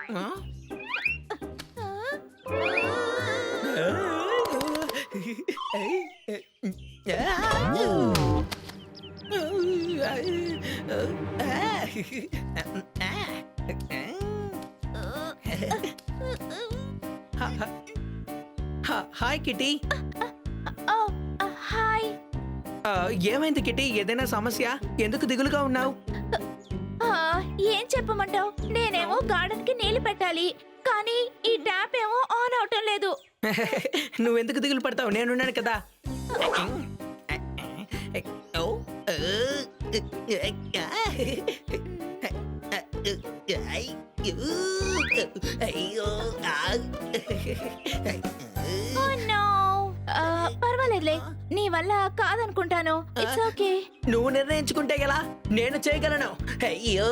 Hi kitty. Hi. ఏమైంది kitty? ఏదైనా సమస్య? ఎందుకు దిగులుగా ఉన్నావు? ఏం చెప్పమంటావు? నేనేమో గార్డెన్ కి నీళ్లు పెట్టాలి, కానీ ఈ ట్యాప్ ఏమో ఆన్ అవటం లేదు. నువ్వెందుకు దిగులు పడతావు? నేనున్నాను కదా. పర్వాలేదులే, నీ వల్ల కాదనుకుంటాను. It's okay. నువ్వు నిర్ణయించుకుంటే గలా నేను చేయగలను. అయ్యో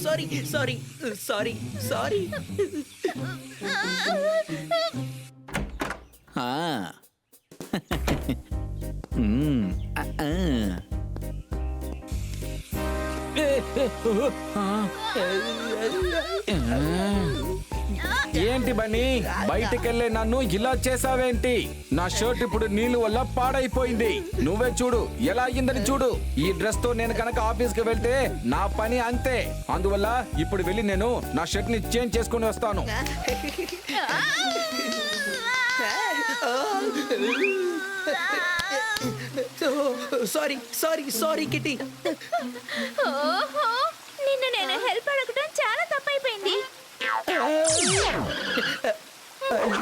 సారీ సారీ సారీ సారీ. ఏంటి బన్నీ, బయటికెళ్ళే నన్ను ఇలా చేసావేంటి? నా షర్ట్ ఇప్పుడు నీళ్ళు వల్ల పాడైపోయింది. నువ్వే చూడు ఎలా అయ్యిందని చూడు. ఈ డ్రెస్ తో నేను కనుక ఆఫీస్ కి వెళ్తే నా పని అంతే. అందువల్ల ఇప్పుడు వెళ్ళి నేను నా షర్ట్ ని చేంజ్ చేసుకుని వస్తాను. Sorry sorry sorry kitty. నిన్ను నేను హెల్ప్ అడగటం చాలా తప్పైపోయింది.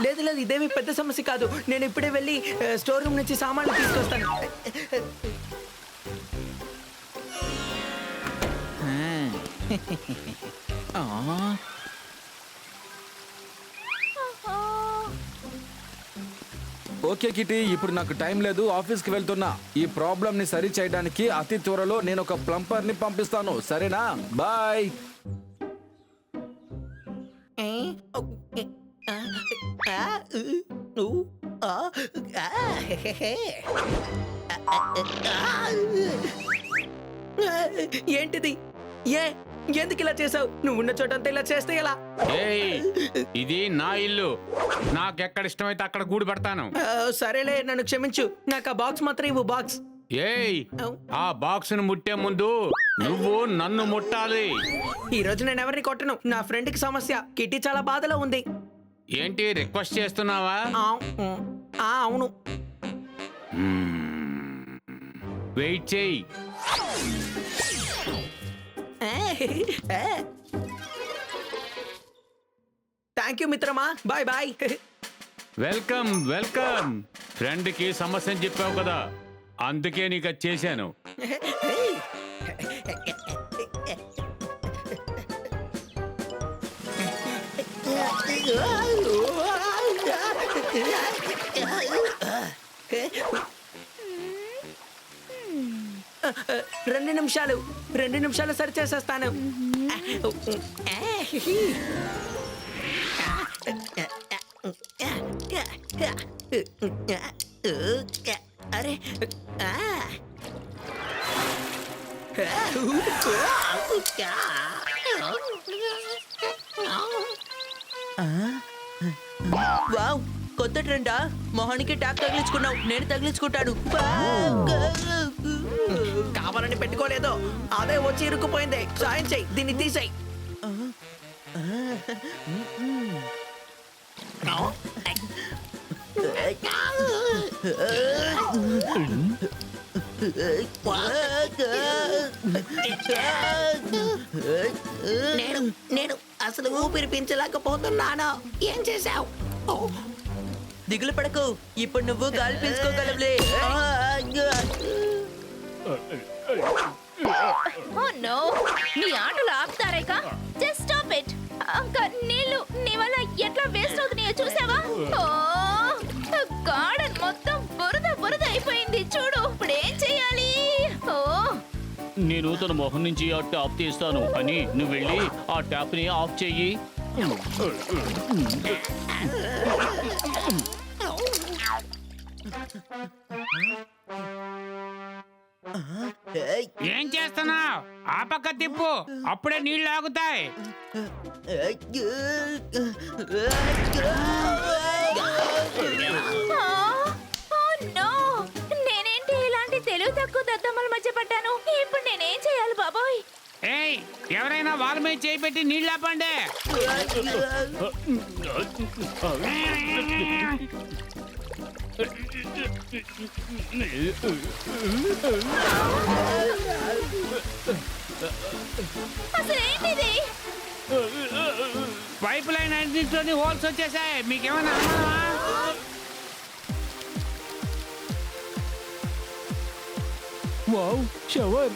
లేదు లేదు, ఇదేమి పెద్ద సమస్య కాదు. నేను ఇప్పుడే వెళ్ళి స్టోర్ రూమ్ నుంచి సామాన్లు తీసుకొస్తాను. ఓకే కిటీ, ఇప్పుడు నాకు టైం లేదు, ఆఫీస్ కి వెళ్తున్నా. ఈ ప్రాబ్లం ని సరి చేయడానికి అతి త్వరలో నేను ఒక ప్లంపర్ ని పంపిస్తాను, సరేనా? బాయ్. ఏంటిది? ఎందుకు ఇలా చేసావు? నువ్వు ఉన్న చోటంతా ఇలా చేస్తే ఎలా? ఇది నా ఇల్లు, నాకెక్కడ ఇష్టమైతే అక్కడ గూడు పెడతాను. సరేలే, నన్ను క్షమించు. నాకు ఆ బాక్స్ మాత్రం ఇవ్వు. బాక్స్. ఆ బాక్స్ ను ముట్టే ముందు నువ్వు నన్ను ముట్టాలి. ఈ రోజు నేను ఎవరిని కొట్టను. నా ఫ్రెండ్ కి సమస్య. కిటీ చాలా బాధలో ఉంది. ఏంటి రిక్వెస్ట్ చేస్తున్నావా? అవును. వెయిట్ చేయి. థ్యాంక్ యూ మిత్రమా. Bye bye. Welcome welcome. Friend కి సమస్యని చెప్పావు కదా, అందుకే నీకు అది చేశాను. రెండు నిమిషాలు సరి చేసేస్తాను. అరే వావ్, కొత్త ట్రెండా? మొహానికి ట్యాప్ తగిలించుకున్నావు, నేను తగిలించుకుంటాను. కావాలని పెట్టుకోలేదు, అదే వచ్చి ఇరుక్కుపోయింది. సాయం చెయ్యి, దీన్ని తీసేయి. నేను అసలు ఊపిరి పీల్చలేకపోతున్నాను. ఏం చేశావు? దిగులు పడకు, ఇప్పుడు నువ్వు గాలి పీల్చుకోగలవులే. నీ ఆటలు ఆపుతారేక? Just stop it. నీళ్ళు నీ వల్ల ఎట్లా వేస్ట్ అవుతున్నాయో చూసావా? గార్డెన్ మొత్తం బురద బురద అయిపోయింది. చూడు ఇప్పుడు ఏం చెయ్యాలి? నేను తన మొహం నుంచి ఆ ట్యాప్ తీస్తాను అని నువ్వు వెళ్ళి ఆ ట్యాప్ ని ఆఫ్ చెయ్యి. ఏయ్, ఏం చేస్తున్నావు? ఆ పక్క తిప్పు, అప్పుడే నీళ్లు ఆగుతాయి. నో, నేనేంటి ఇలాంటి తెలివి తక్కువ దద్దమ్మల మధ్య పడ్డాను. ఇప్పుడు నేనేం చేయాలి బాబోయ్? ఏయ్, ఎవరైనా వాళ్ళ మీద చేయి పెట్టి నీళ్ళు ఆపండి. అసలు ఏంటిది? పైప్ లైన్ అన్నింటిలోని హోల్స్ వచ్చేసాయి. మీకేమైనా అనుమానమా? Wow, shower.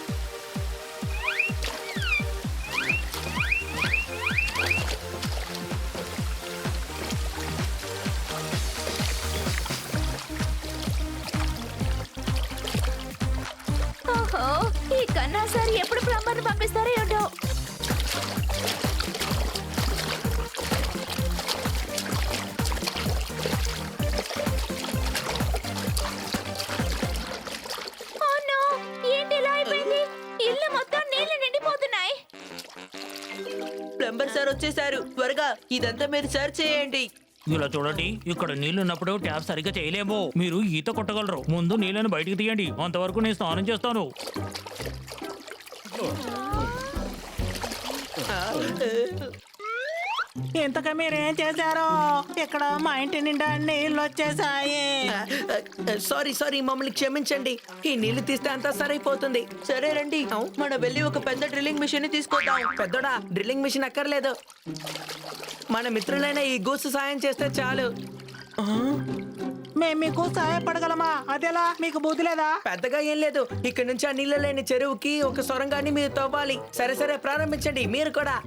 ఓహో, ఈ కన్నా సార్ ఎప్పుడు ప్లంబర్ని పంపిస్తారో ఏంటో. ఓ నో, ఏంటి ఇలా అయిపోయింది? ఇల్లు మొత్తం నీళ్లు నిండిపోతున్నాయి. ప్లంబర్ సార్ వచ్చేసారు. త్వరగా ఇదంతా మీరు సర్చ్ చేయండి. ఇలా చూడండి, ఇక్కడ నీళ్లు ఉన్నప్పుడు ట్యాప్ సరిగ్గా చేయలేము. మీరు ఈత కొట్టగలరు. ముందు నీళ్ళని బయటికి తీయండి, అంతవరకు నేను స్నానం చేస్తాను. ఇంతక మీరేం చేశారు? ఇక్కడ మా ఇంటి నిండా నీళ్ళు వచ్చేసాయి. సారీ సారీ, మమ్మల్ని క్షమించండి. ఈ నీళ్లు తీస్తే అంతా సరైపోతుంది. సరే రండి, మనం వెళ్ళి ఒక పెద్ద డ్రిల్లింగ్ మిషన్ ని తీసుకుందాం. పెద్దోడా, డ్రిల్లింగ్ మిషన్ అక్కర్లేదు. మన మిత్రులైన ఈ గూస్ సాయం చేస్తే చాలు. మేము మీకు సహాయపడగలమా? అదెలా? మీకు బుద్ధి లేదా? పెద్దగా ఏం లేదు. ఇక్కడ నుంచి ఆ నీళ్ళ లేని చెరువుకి ఒక సొరంగాన్ని మీరు తవ్వాలి. సరే సరే, ప్రారంభించండి మీరు కూడా.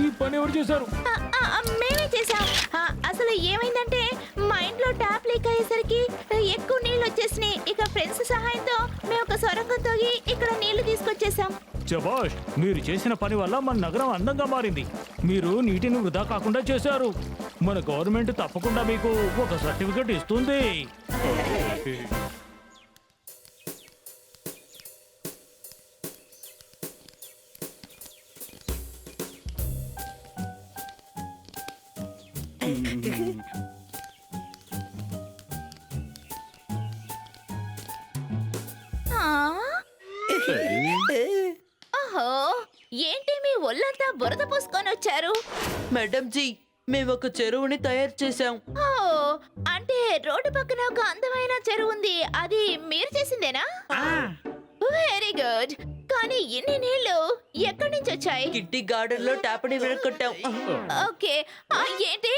ఈ పని ఎవరు చేశారు? మేమే చేసాం. అసలు ఏమైందంటే మా ఇంట్లో ట్యాప్ లీక్ అయ్యేసరికి ఎక్కువ నీళ్ళు వచ్చేసినాయి. ఇక ఫ్రెండ్స్ సహాయంతో మేము ఒక సొరంగం తవ్వి ఇక్కడ నీళ్లు తీసుకొచ్చేసాం. శభాష్, మీరు చేసిన పని వల్ల మన నగరం అందంగా మారింది. మీరు నీటిని వృధా కాకుండా చేశారు. మన గవర్నమెంట్ తప్పకుండా మీకు ఒక సర్టిఫికెట్ ఇస్తుంది. ఓహో, ఏంటి మీ ఒళ్ళంతా బురద పూసుకొని వచ్చారు? మేడం జీ, మేము ఒక చెరువుని తయారు చేసాం. ఓ, అంటే రోడ్డు పక్కన ఒక అందమైన చెరువు ఉంది. అది మీరు చేసిందేనా? Very good. కానీ ఇన్ని నీళ్లు ఎక్కడి నుంచి వచ్చాయి? కిట్టి గార్డెన్ లో ట్యాప్ ని విరగొట్టాం. ఓకే, ఏంటి?